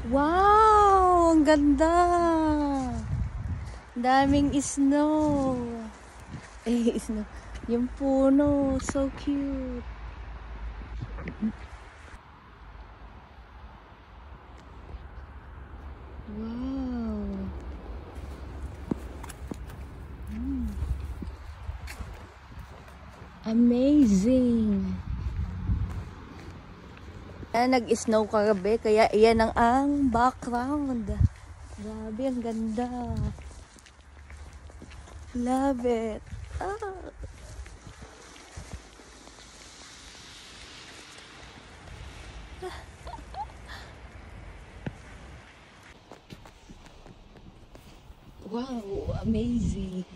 Wow! Ang ganda! Daming snow. Snow. Yung puno. So cute. Wow! Amazing! Nag-snow kagabi, kaya iyan ang background. Grabe, ang ganda. Love it. Ah. Wow, amazing.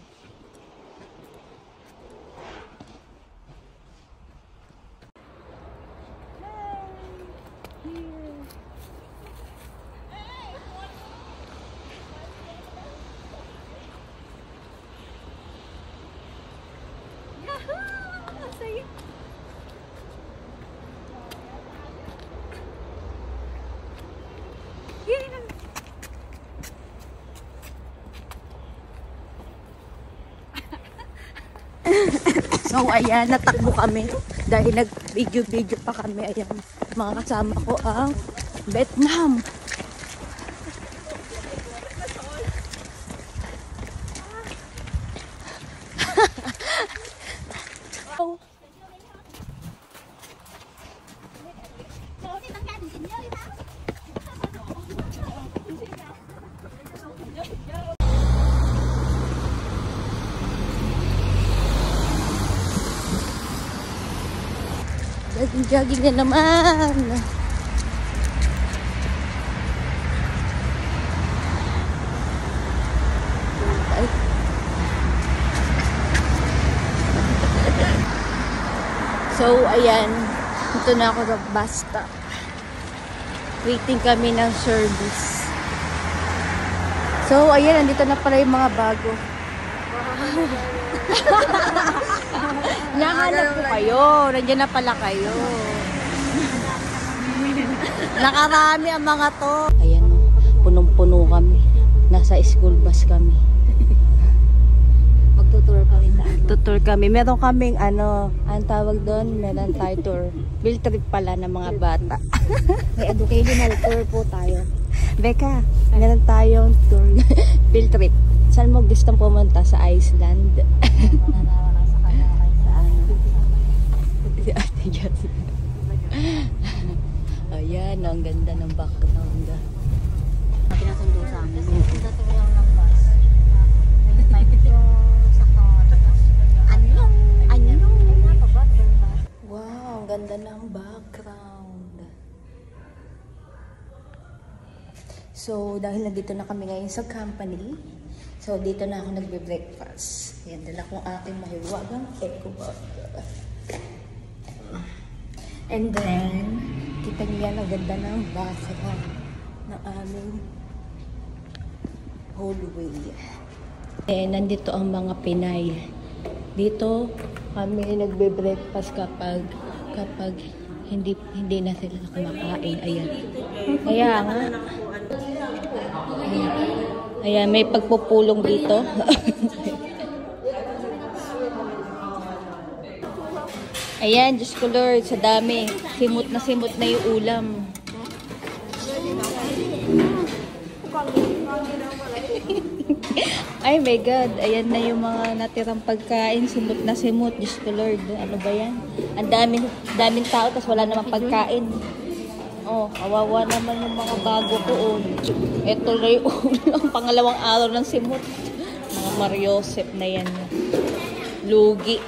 So ayan, natakbo kami dahil nag-video pa kami. Ayan, mga kasama ko ang Vietnam. Jogging na naman. Ay. So, ayan. Ito na ako sa bus stop. Waiting kami ng service. So, ayan. Nandito na pala yung mga bago. Nahanap ko kayo. Nandiyan na pala kayo. Nakarami ang mga to. Ayan o. Punong-puno kami. Nasa school bus kami. Magtutour kami sa ano? Tutour kami. Meron kaming ano, ang tawag doon, meron tayo tour. Field trip pala ng mga bata. May educational tour po tayo. Becca, meron tayong tour. Field trip. Saan mo gustong pumunta? Sa Iceland? Ayan, ang ganda ng background. Pinasundo sa amin. Punta to lang ng bus. May type yung sakang anyong napabot yung bus. Wow, ang ganda ng background. So, dahil nandito na kami ngayon sa company, so dito na ako nagbe-breakfast. Ayan, dala kong aking mahiwagang eco bag. And then, kita niyo yan, ang ganda ng background ng aming hallway. Nandito ang mga Pinay. Dito kami nagbe-breakfast kapag hindi na sila kumakain. Ayan. Kaya nga. Ayan, may pagpupulong dito. Ayan, Diyos ko Lord, sa dami. Simot na yung ulam. Ay my God, ayan na yung mga natirang pagkain. Simot na simot, Diyos ko Lord. Ano ba yan? Ang daming tao, tapos wala namang pagkain. Oh, kawawa naman yung mga bago ko. Oh. Ito na yung ulam, pangalawang araw ng simot. Mga Mariosep na yan. Lugi.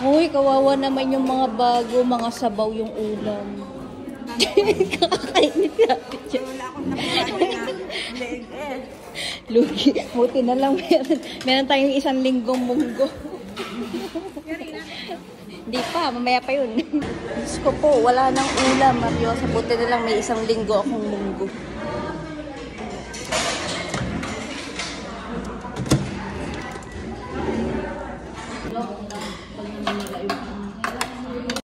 Uy, kawawa naman yung mga bago, mga sabaw yung ulam. Kakainit natin dyan. Wala akong nakakain na leg eh. Lugi. Buti na lang meron tayong 1 linggong munggo. Hindi pa, mamaya pa yun. Diyos ko po, wala nang ulam, Mariosa. Buti na lang may 1 linggo akong munggo.